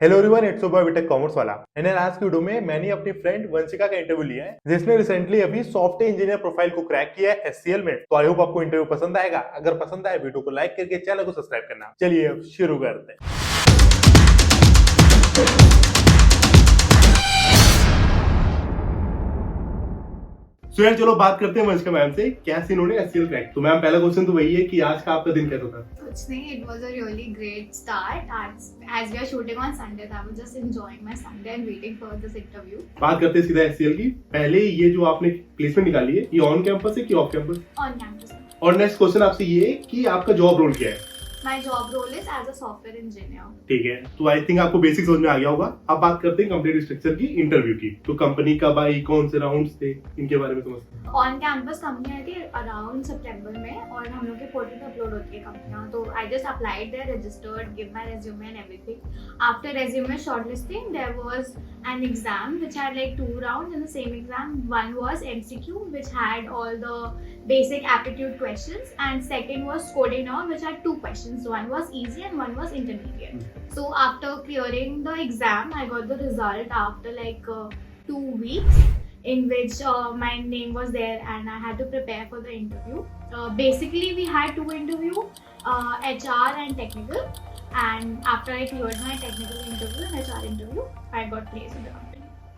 Hello everyone, it's सुबह BTech commerce वाला। मैंने आज की वीडियो में मैंने अपनी फ्रेंड वंशिका का इंटरव्यू लिया है, जिसने रिसेंटली अभी सॉफ्टवेयर इंजीनियर प्रोफाइल को क्रैक किया है एचसीएल में। तो आई होप आपको इंटरव्यू पसंद आएगा। अगर पसंद आए वीडियो को लाइक करके चैनल को सब्सक्राइब करना। चलिए अब शुरू करते हैं। सो यार चलो बात करते हैं वंशिका मैम से, क्या सीन होने एचसीएल क्रैक। तो मैम पहला क्वेश्चन तो वही है कि आज का आपका दिन कैसा था? कुछ नहीं, it was a really great start. As we are shooting on Sunday, I was just enjoying my Sunday and waiting for this interview. बात करते हैं सीधा एचसीएल की। पहले ये जो आपने प्लेसमेंट निकाली है, ये ऑन कैंपस है कि ऑफ कैंपस? On campus. और नेक्स्ट क्वेश्चन आपसे ये है कि आपका जॉब रोल क्या है? My job role is as a software engineer. ठीक है, तो आई थिंक आपको बेसिक समझ में आ गया होगा। अब बात करते हैं कंप्लीट स्ट्रक्चर की, इंटरव्यू की। तो कंपनी कब आई, कौन से राउंड्स थे, इनके बारे में समझते हैं। On campus कंपनी आई थी अराउंड सितंबर में और हम लोग के पोर्टल पे अपलोड होती है कंपनियां। तो I just applied there, registered, give my resume and everything. After resume shortlisting there was an exam which had like 2 rounds. In the same exam, one was MCQ which had all the basic aptitude questions, and second was coding round which had 2 questions. One was easy and one was intermediate. So after clearing the exam, I got the result after like 2 weeks, in which my name was there and I had to prepare for the interview. Basically we had 2 interviews, HR and technical. And after I cleared my technical interview and HR interview, I got placed in the company.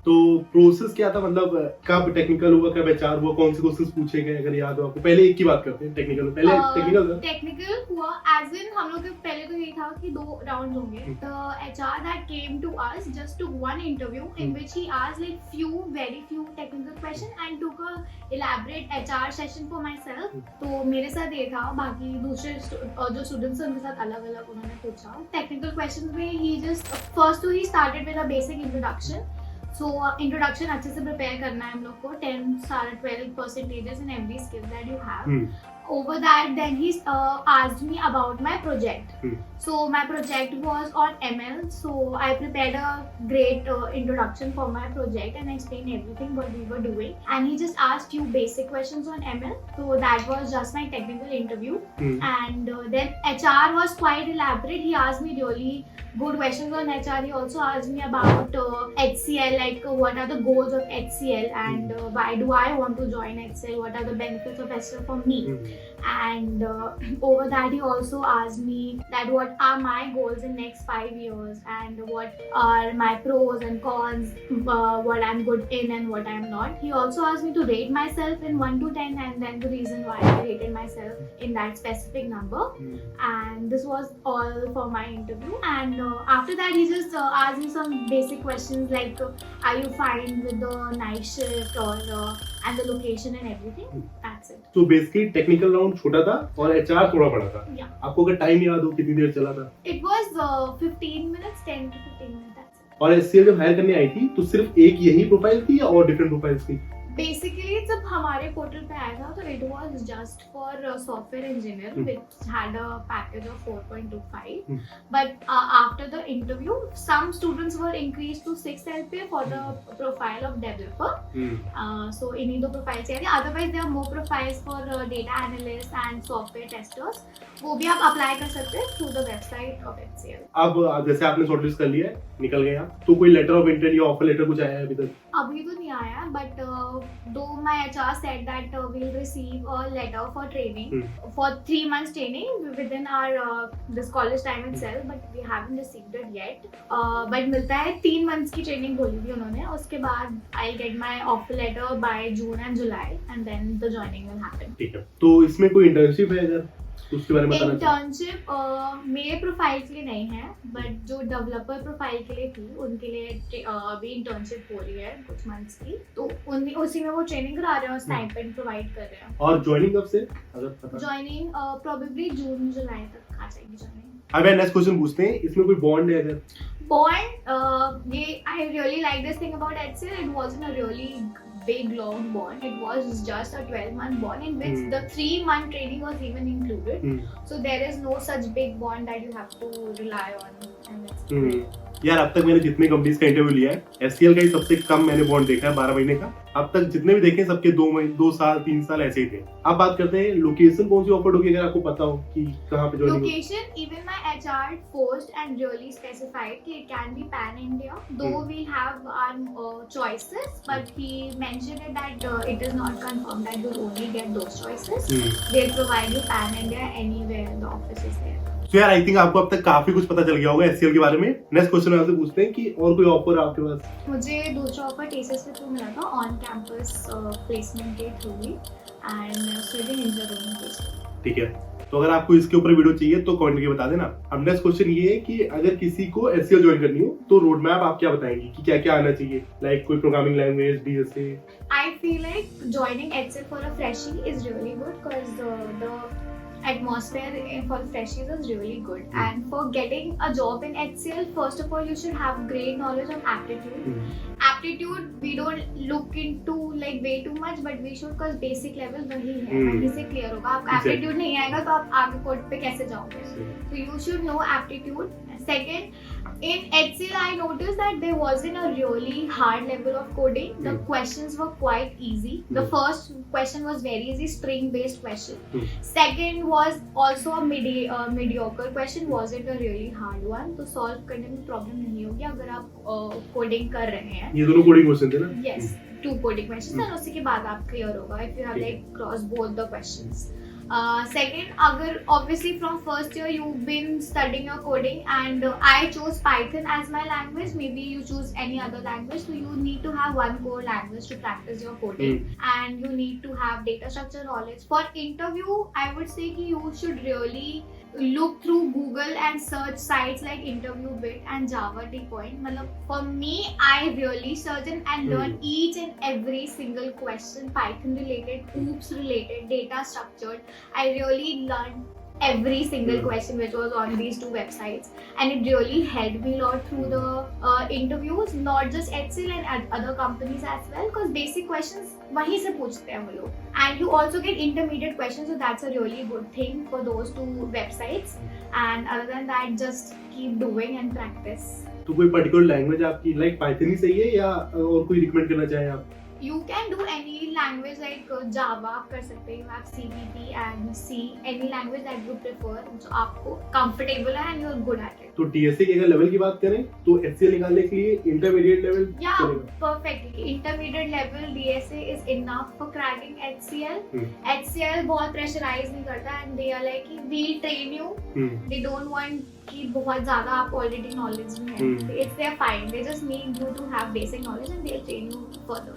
तो process क्या था, मतलब कब technical हुआ, कब HR हुआ, कौन से क्वेश्चंस पूछे गए, अगर याद हो आपको? पहले एक की बात करते हैं, टेक्निकल। पहले टेक्निकल था। टेक्निकल हुआ एज इन हम लोग के पहले तो यही था कि 2 राउंड होंगे। The HR that came to us just to one interview in which he asked like very few technical question and took a elaborate HR session for myself. तो मेरे साथ ये था, बाकी दूसरे जो स्टूडेंट्स हैं उनके साथ अलग अलग उन्होंने पूछा। टेक्निकल क्वेश्चंस में ही जस्ट फर्स्ट ही started with a basic introduction. So introduction अच्छे से प्रिपेयर करना है हम लोग को, 10-12% in every skill that you have. Over that, then he asked me about my project. So my project was on ML. So I prepared a great introduction for my project and explained everything what we were doing. And he just asked few basic questions on ML. So that was just my technical interview. And then HR was quite elaborate. He asked me really good questions on HR. He also asked me about HCL, like what are the goals of HCL and why do I want to join HCL? What are the benefits of HCL for me? And over that he also asked me that what are my goals in next 5 years and what are my pros and cons, what I'm good in and what I'm not. He also asked me to rate myself in 1 to 10 and then the reason why I rated myself in that specific number. And this was all for my interview. And after that he just asked me some basic questions like are you fine with the night shift or and the location and everything. That's it. तो basically technical round छोटा था और HR थोड़ा बड़ा था। Yeah. आपको अगर time याद हो कितनी देर चला था? It was 15 minutes, 10 to 15 minutes. That's it. और एचसीएल जब हायर करने आई थी तो सिर्फ एक यही प्रोफाइल थी या और डिफरेंट प्रोफाइल्स थी? Basically, जब हमारे पोर्टल पे आया था तो it was just for software engineer which had a package of 4.25. But after the interview, some students were increased to 6 LPA for the profile of developer. So इन्हीं 2 profiles चाहिए। Otherwise, there are more profiles for data analyst and software testers. वो भी आप apply कर सकते हैं through the website of HCL. अब जैसे आपने शॉर्टलिस्ट कर लिया है, निकल गए आप, तो कोई लेटर ऑफ इंटेंट या ऑफर लेटर कुछ आया है अभी तक? अभी तो नहीं आया, but though my HR said that we'll receive a letter for training for 3 months training within our this college time itself, but we haven't received it yet. But मिलता है 3 months की ट्रेनिंग बोली थी उन्होंने। उसके बाद I'll get my offer letter by June and July and then the joining will happen. ठीक है, तो इसमें कोई इंटर्नशिप है अगर उसके बारे में बताना चाहिए? इंटर्नशिप मेरे प्रोफाइल के लिए नहीं है, बट जो डेवलपर प्रोफाइल के लिए थी उनके लिए अभी इंटर्नशिप हो रही है कुछ मंथ्स की। तो उसी में वो ट्रेनिंग करा रहे हैं और स्टाइपेंड प्रोवाइड कर रहे हैं। और ज्वाइनिंग कब से अगर पता? ज्वाइनिंग प्रोबेबली जून जुलाई तक आ जाएगी ज्वाइनिंग। अब नेक्स्ट क्वेश्चन पूछते हैं, इसमें कोई बॉन्ड है अगर? Bond, I really like this thing about HCL. It wasn't a really big long bond. It was just a 12-month bond in which the 3-month training was even included. So there is no such big bond that you have to rely on. And यार अब तक मैंने जितने companies का interview लिया है, HCL का ही सबसे कम मैंने बॉन्ड देखा है 12 महीने का। अब तक जितने भी देखे सबके 2 साल 3 साल ऐसे ही थे। अब बात करते हैं लोकेशन कौन सी ऑफर्ड होगी, अगर आपको पता हो कि कहाँ पे join. Location, even my HR forced and really specified that it can be pan India, though we have our choices, but he mentioned it that it is not confirmed that you'll only get those choices. They'll provide you pan India anywhere the office is there. तो यार I think आपको अब तक काफी कुछ पता चल गया होगा एचसीएल के बारे में। नेक्स्ट क्वेश्चन आपसे पूछते हैं कि और कोई ऑफर आपके पास। मुझे दूसरा ऑफर टीसीएस के थ्रू मिला था ऑन कैंपस प्लेसमेंट के through he, and study engineering. ठीक है, तो अगर आपको इसके ऊपर वीडियो चाहिए तो कमेंट करके बता देना। अब नेक्स्ट क्वेश्चन ये है कि अगर किसी को एचसीएल ज्वाइन करनी हो तो रोड मैप आप क्या बताएंगे कि क्या क्या आना चाहिए, लाइक कोई programming language, DSA. I feel like joining HCL for a freshie is really good because the atmosphere for freshies is really good. And for getting a job in HCL, first of all, you should have great knowledge of aptitude. Aptitude, we don't look into like way too much, but we should because basic level वही है, वहीं से clear होगा। आपका aptitude नहीं आएगा तो आप आगे कोड पे कैसे जाओगे? So you should know aptitude. Second, in HCL, I noticed that there wasn't a really hard level of coding. The questions were quite easy. The first question was very easy, string-based question. Second was also a mediocre question. Wasn't a really hard one. तो solve करने में problem नहीं होगी अगर आप coding कर रहे हैं. ये दोनों coding क्वेश्चन थे ना? Yes, 2 coding questions. और उसी के बाद आप clear होगा if you have like cross both the questions. Second, agar obviously from first year you've been studying your coding and I chose Python as my language, maybe you choose any other language, so you need to have one core language to practice your coding and you need to have data structure knowledge. For interview, I would say ki you should really look through Google and search sites like InterviewBit and Java T-Point. Matlab, for me, I really search and learn each and every single question, Python related, OOPS related, data structured. I really learned every single question which was on these 2 websites, and it really helped me a lot through the interviews, not just HCL and other companies as well, because basic questions वहीं से पूछते हैं वो लोग, and you also get intermediate questions, so that's a really good thing for those 2 websites. And other than that, just keep doing and practice. तो कोई particular language आपकी like Python ही सही है या और कोई रिकमेंड करना चाहें आप? You can do any language like Java आप कर सकते हैं, you have CVP and C, any language that you prefer जो आपको comfortable है and you're good at it. तो DSA के अगर लेवल की बात करें तो HCL निकालने के लिए इंटरमीडिएट लेवल चलेगा? Perfectly. Intermediate level DSA is enough for cracking HCL. HCL बहुत pressurize नहीं करता and they are like we'll train you. They don't want कि बहुत ज़्यादा आप already knowledge में हैं. It's their fine. They just need you to have basic knowledge and they'll train you further.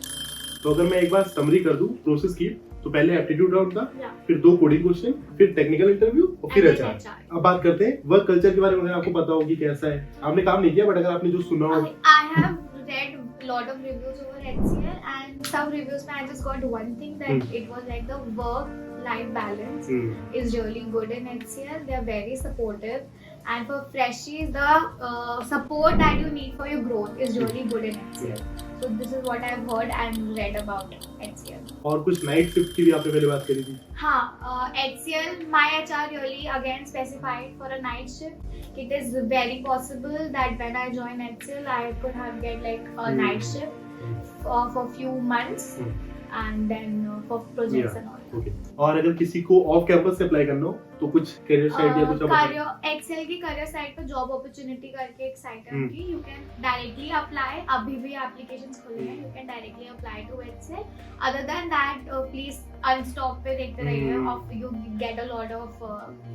तो अगर मैं एक बार समरी कर दूं प्रोसेस की, तो पहले एप्टीट्यूड राउंड था, फिर 2 कोडिंग क्वेश्चन, फिर टेक्निकल इंटरव्यू और फिर एचआर। अब बात करते हैं वर्क कल्चर के बारे में। आपको पता होगा कि कैसा है, आपने काम नहीं किया बट अगर आपने जो सुना हो। I have read lot of reviews over HCL and some reviews में I just got one thing that it was like the work-life balance is really good in HCL. They are very supportive. And for freshies, the support that you need for your growth is really good in HCL. So this is what I've heard and read about HCL. और कुछ night shift की भी आपने पहले बात करी थी। हाँ, HCL, my HR really again specified for a night shift. It is very possible that when I join HCL, I could have get like a night shift for few months. And then for projects and all. Okay. और अगर किसी को off campus से apply करना हो तो कुछ career site या कुछ एक्सेल की करियर साइट पे जॉब अपॉर्चुनिटी करके एक साइट है उनकी, यू कैन डायरेक्टली अप्लाई। अभी भी एप्लीकेशंस खुले हैं, you can directly apply to Excel. Other than that please Unstop पे देखते रहिए, of you get a lot of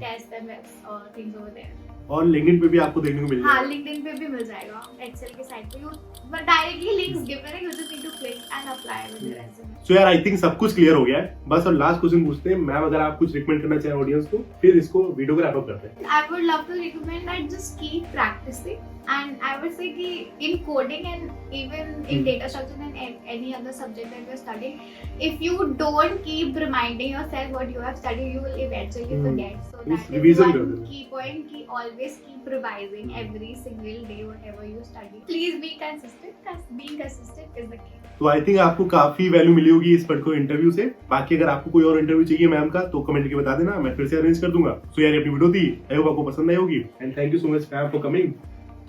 test and things over there. और लिंक्डइन पे भी आपको देखने को मिल जाएगा। हाँ, लिंक्डइन पे भी मिल जाएगा एक्सेल की साइट पे। यू डायरेक्टली लिंक्स गिवन है, you just need to click and apply with your resume. So यार आई थिंक सब कुछ क्लियर हो गया है। बस अब लास्ट क्वेश्चन पूछते हैं मैम, अगर आप कुछ रिकमेंड करना चाहें ऑडियंस को, फिर इसको वीडियो को रैप अप करते हैं। I would love to recommend that just keep practicing, and I would say कि in coding and even in data structure and any other subject that you're studying, if you don't keep reminding yourself what you have studied, you will eventually forget. So that is one key point, कि always keep revising every single day whatever you study. Please be consistent, because being consistent is the key. तो I think आपको काफी value मिली होगी इस particular interview से। बाकी अगर आपको कोई और इंटरव्यू चाहिए मैम का तो कमेंट करके बता देना, मैं फिर से अरेंज कर दूंगा। सो यार अपनी वीडियो थी, आई होप आपको पसंद आई होगी and thank you so much ma'am for coming.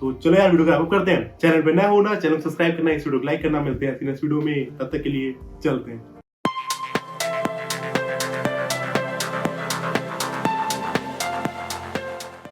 तो चलो यार वीडियो को रैप अप करते हैं। चैनल पे नया हो ना, चैनल सब्सक्राइब करना, इस वीडियो को लाइक करना। मिलते हैं नेक्स्ट वीडियो में, तब तक के लिए चलते हैं।